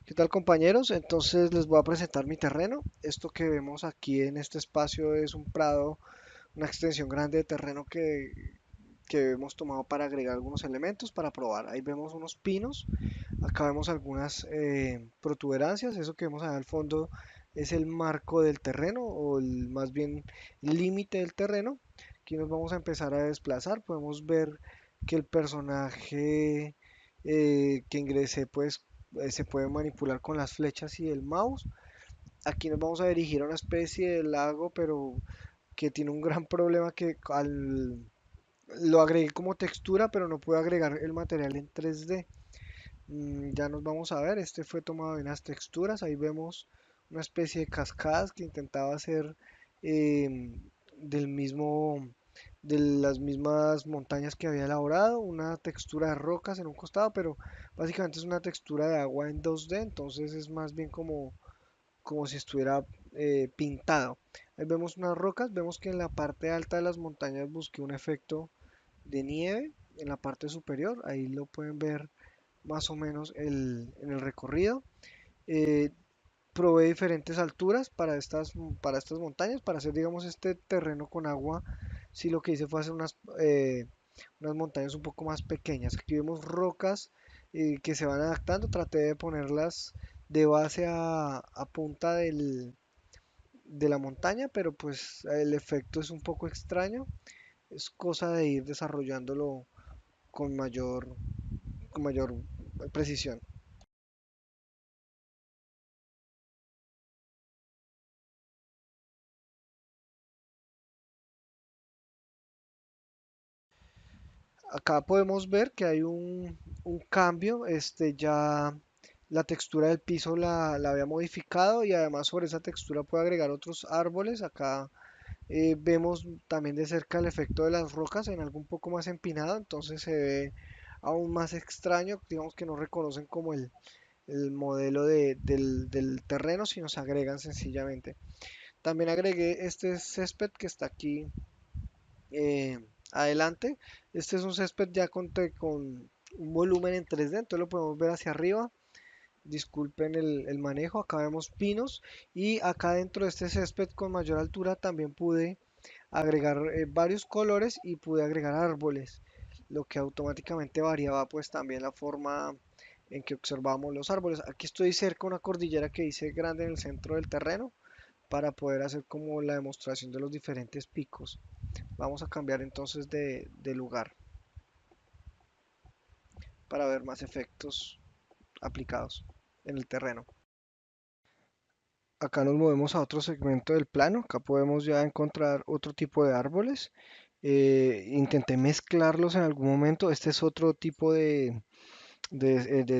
¿Qué tal, compañeros? Entonces les voy a presentar mi terreno. Esto que vemos aquí en este espacio es un prado, una extensión grande de terreno que hemos tomado para agregar algunos elementos para probar. Ahí vemos unos pinos, acá vemos algunas protuberancias. Eso que vemos allá al fondo es el marco del terreno o más bien límite del terreno. Aquí nos vamos a empezar a desplazar. Podemos ver que el personaje que ingresé pues se puede manipular con las flechas y el mouse. Aquí nos vamos a dirigir a una especie de lago, pero que tiene un gran problema lo agregué como textura, pero no puedo agregar el material en 3D. Ya nos vamos a ver, este fue tomado de unas texturas, ahí vemos una especie de cascadas que intentaba hacer em, del mismo, de las mismas montañas que había elaborado, una textura de rocas en un costado, pero básicamente es una textura de agua en 2D, entonces es más bien como si estuviera pintado. Ahí vemos unas rocas, vemos que en la parte alta de las montañas busqué un efecto de nieve, en la parte superior, ahí lo pueden ver más o menos en el recorrido. Eh, Probé diferentes alturas para estas montañas, para hacer, digamos, este terreno con agua. Sí, lo que hice fue hacer unas montañas un poco más pequeñas. Aquí vemos rocas que se van adaptando. Traté de ponerlas de base a punta de la montaña, pero pues el efecto es un poco extraño. Es cosa de ir desarrollándolo con con mayor precisión. Acá podemos ver que hay un cambio, ya la textura del piso la había modificado y además sobre esa textura puede agregar otros árboles. Acá vemos también de cerca el efecto de las rocas en algo un poco más empinado, entonces se ve aún más extraño, digamos que no reconocen como el modelo del terreno, sino se agregan sencillamente. También agregué este césped que está aquí eh, adelante. Este es un césped ya con un volumen en 3D, entonces lo podemos ver hacia arriba. Disculpen el manejo, acá vemos pinos y acá dentro de este césped con mayor altura también pude agregar varios colores y pude agregar árboles, lo que automáticamente variaba pues también la forma en que observamos los árboles. Aquí estoy cerca de una cordillera que hice grande en el centro del terreno para poder hacer como la demostración de los diferentes picos. Vamos a cambiar entonces de lugar para ver más efectos aplicados en el terreno. Acá nos movemos a otro segmento del plano. Acá podemos ya encontrar otro tipo de árboles. Intenté mezclarlos en algún momento. Este es otro tipo del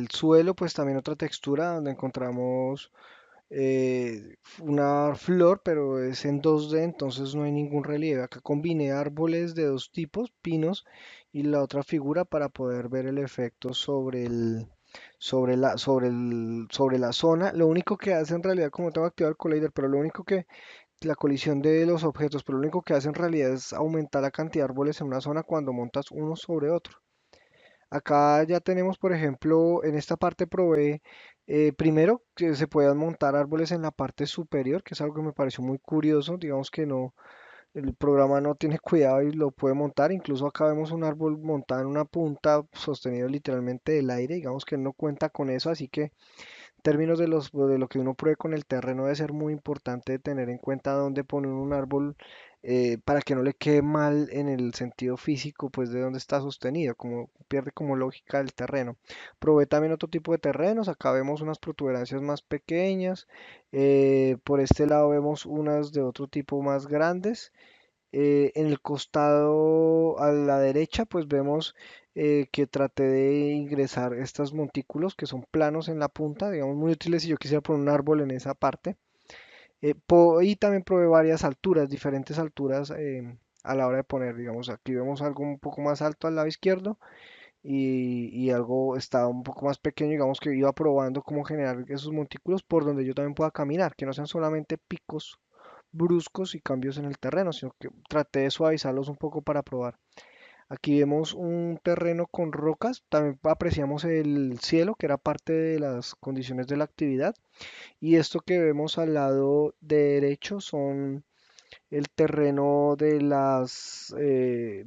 suelo, pues también otra textura donde encontramos una flor, pero es en 2D, entonces no hay ningún relieve. Acá combiné árboles de dos tipos, pinos y la otra figura para poder ver el efecto sobre la zona. Lo único que hace en realidad, como tengo activado el collider, pero lo único que la colisión de los objetos, pero lo único que hace en realidad es aumentar la cantidad de árboles en una zona cuando montas uno sobre otro. Acá ya tenemos, por ejemplo, en esta parte probé primero que se puedan montar árboles en la parte superior, que es algo que me pareció muy curioso. Digamos que no, el programa no tiene cuidado y lo puede montar. Incluso acá vemos un árbol montado en una punta, sostenido literalmente del aire. Digamos que él no cuenta con eso, así que en términos de lo que uno pruebe con el terreno debe ser muy importante tener en cuenta dónde poner un árbol para que no le quede mal en el sentido físico, pues de dónde está sostenido, como pierde como lógica el terreno. Probé también otro tipo de terrenos, acá vemos unas protuberancias más pequeñas, por este lado vemos unas de otro tipo más grandes. En el costado a la derecha, pues vemos que traté de ingresar estos montículos que son planos en la punta, digamos muy útiles si yo quisiera poner un árbol en esa parte. Y también probé varias alturas, diferentes alturas a la hora de poner, digamos, aquí vemos algo un poco más alto al lado izquierdo y algo estaba un poco más pequeño, digamos que iba probando cómo generar esos montículos por donde yo también pueda caminar, que no sean solamente picos bruscos y cambios en el terreno, sino que traté de suavizarlos un poco para probar. Aquí vemos un terreno con rocas, también apreciamos el cielo, que era parte de las condiciones de la actividad. Y esto que vemos al lado derecho son el terreno del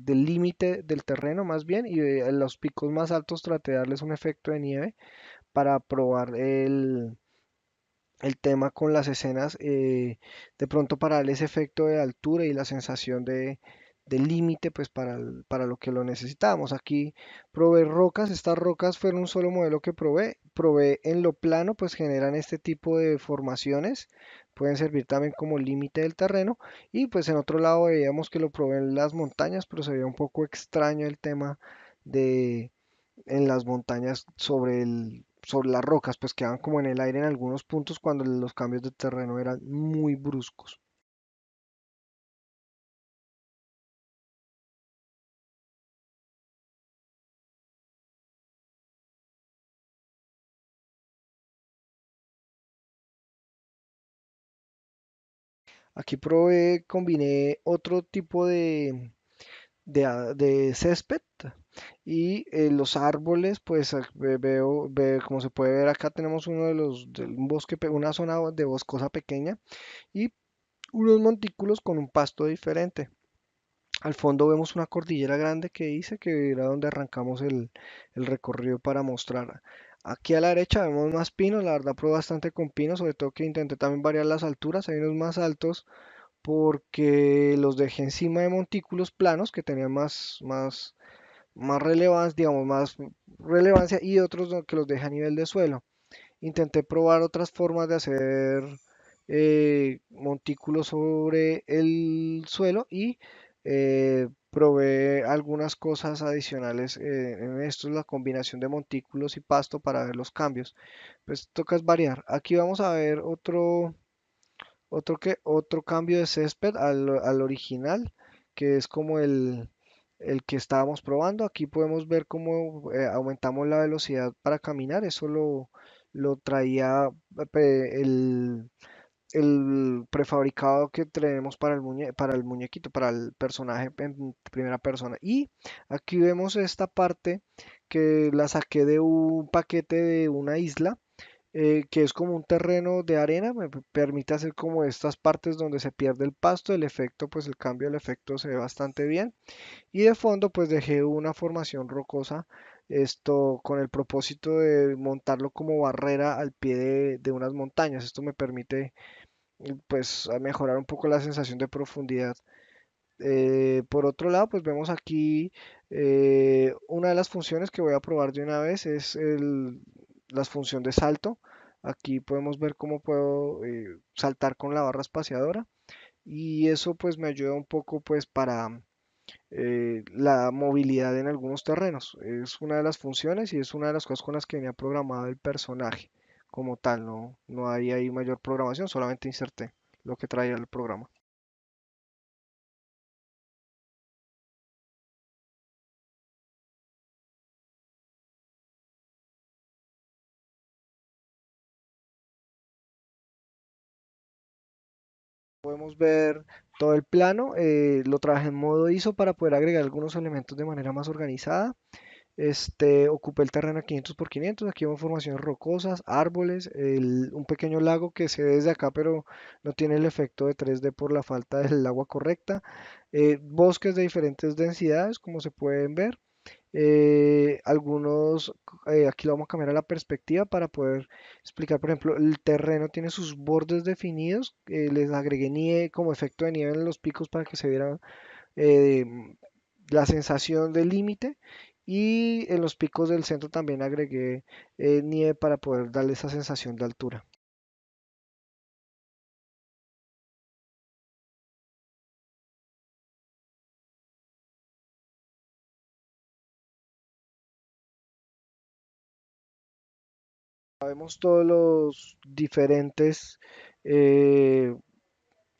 límite del terreno más bien, y en los picos más altos traté de darles un efecto de nieve para probar el tema con las escenas, de pronto para darle ese efecto de altura y la sensación de límite, pues para lo que lo necesitábamos. Aquí probé rocas, estas rocas fueron un solo modelo que probé en lo plano, pues generan este tipo de formaciones, pueden servir también como límite del terreno, y pues en otro lado veíamos que lo probé en las montañas, pero se veía un poco extraño el tema de en las montañas sobre las rocas, pues quedaban como en el aire en algunos puntos cuando los cambios de terreno eran muy bruscos. Aquí probé, combiné otro tipo de césped y los árboles, pues como se puede ver acá tenemos uno de un bosque, una zona de boscosa pequeña y unos montículos con un pasto diferente. Al fondo vemos una cordillera grande que hice, que era donde arrancamos el recorrido para mostrar. Aquí a la derecha vemos más pinos, la verdad probé bastante con pinos, sobre todo que intenté también variar las alturas, hay unos más altos porque los dejé encima de montículos planos que tenían más relevancia, digamos, más relevancia y otros que los dejé a nivel de suelo. Intenté probar otras formas de hacer montículos sobre el suelo y probé algunas cosas adicionales. En esto es la combinación de montículos y pasto para ver los cambios. Pues toca es variar. Aquí vamos a ver otro cambio de césped al original, que es como el que estábamos probando. Aquí podemos ver cómo aumentamos la velocidad para caminar. Eso lo traía el prefabricado que tenemos para para el muñequito, para el personaje en primera persona. Y aquí vemos esta parte que la saqué de un paquete de una isla, que es como un terreno de arena, me permite hacer como estas partes donde se pierde el pasto, el efecto, pues el cambio del efecto se ve bastante bien. Y de fondo pues dejé una formación rocosa, esto con el propósito de montarlo como barrera al pie de unas montañas. Esto me permite pues a mejorar un poco la sensación de profundidad. Por otro lado, pues vemos aquí una de las funciones que voy a probar de una vez es la función de salto. Aquí podemos ver cómo puedo saltar con la barra espaciadora y eso pues me ayuda un poco pues para la movilidad en algunos terrenos. Es una de las funciones y es una de las cosas con las que venía programado el personaje como tal. No hay ahí mayor programación, solamente inserté lo que traía el programa. Podemos ver todo el plano, lo trabajé en modo ISO para poder agregar algunos elementos de manera más organizada. Ocupé el terreno a 500 por 500, aquí vemos formaciones rocosas, árboles, un pequeño lago que se ve desde acá, pero no tiene el efecto de 3D por la falta del agua correcta. Bosques de diferentes densidades, como se pueden ver. Aquí lo vamos a cambiar a la perspectiva para poder explicar, por ejemplo, el terreno tiene sus bordes definidos, les agregué nieve como efecto de nieve en los picos para que se viera eh, la sensación de límite y en los picos del centro también agregué nieve para poder darle esa sensación de altura. Vemos todos los diferentes eh,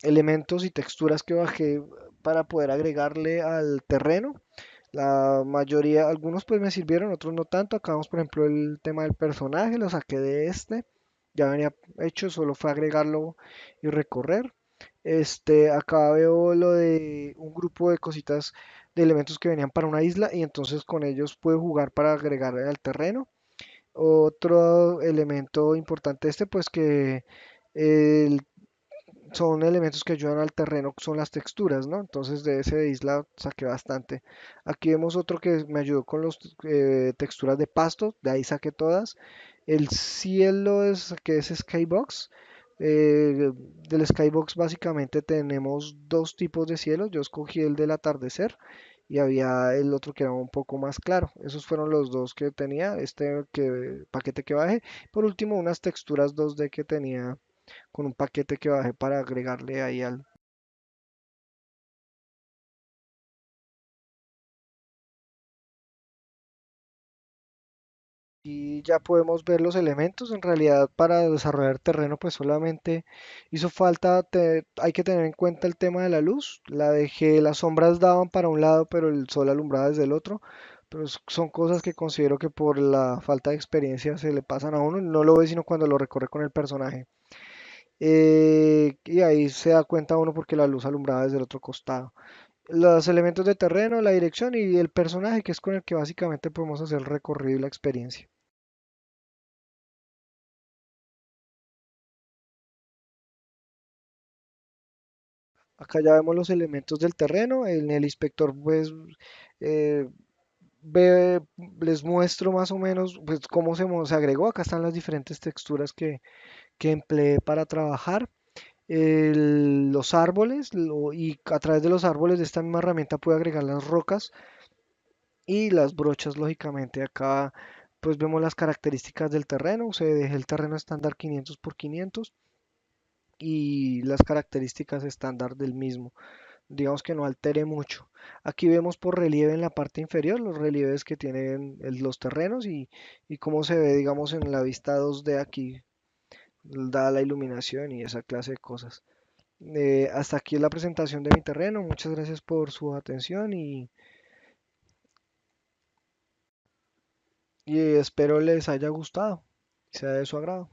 elementos y texturas que bajé para poder agregarle al terreno. La mayoría, algunos pues me sirvieron, otros no tanto. Acá vemos por ejemplo el tema del personaje, lo saqué de ya venía hecho, solo fue agregarlo y recorrer. Acá veo lo de un grupo de cositas de elementos que venían para una isla y entonces con ellos pude jugar para agregar al terreno. Otro elemento importante pues que el son elementos que ayudan al terreno, son las texturas, ¿no? Entonces de ese de isla saqué bastante. Aquí vemos otro que me ayudó con las texturas de pasto, de ahí saqué todas. El cielo es que es Skybox. Del Skybox básicamente tenemos dos tipos de cielos. Yo escogí el del atardecer y había el otro que era un poco más claro. Esos fueron los dos que tenía, este paquete que bajé. Por último, unas texturas 2D que tenía con un paquete que bajé para agregarle ahí al... Y ya podemos ver los elementos. En realidad, para desarrollar terreno, pues solamente hizo falta, hay que tener en cuenta el tema de la luz. La dejé, las sombras daban para un lado, pero el sol alumbraba desde el otro. Pero son cosas que considero que por la falta de experiencia se le pasan a uno. No lo ve sino cuando lo recorre con el personaje. Y ahí se da cuenta uno porque la luz alumbraba desde el otro costado. Los elementos de terreno, la dirección y el personaje, que es con el que básicamente podemos hacer el recorrido y la experiencia. Acá ya vemos los elementos del terreno. En el inspector, pues, eh, ve- les muestro más o menos pues, cómo se agregó. Acá están las diferentes texturas que empleé para trabajar. Los árboles y a través de los árboles de esta misma herramienta puedo agregar las rocas y las brochas, lógicamente. Acá pues vemos las características del terreno. Se dejé el terreno estándar 500 por 500 y las características estándar del mismo. Digamos que no altere mucho. Aquí vemos por relieve en la parte inferior los relieves que tienen los terrenos y cómo se ve, digamos, en la vista 2D aquí, da la iluminación y esa clase de cosas. Hasta aquí la presentación de mi terreno. Muchas gracias por su atención y espero les haya gustado, sea de su agrado.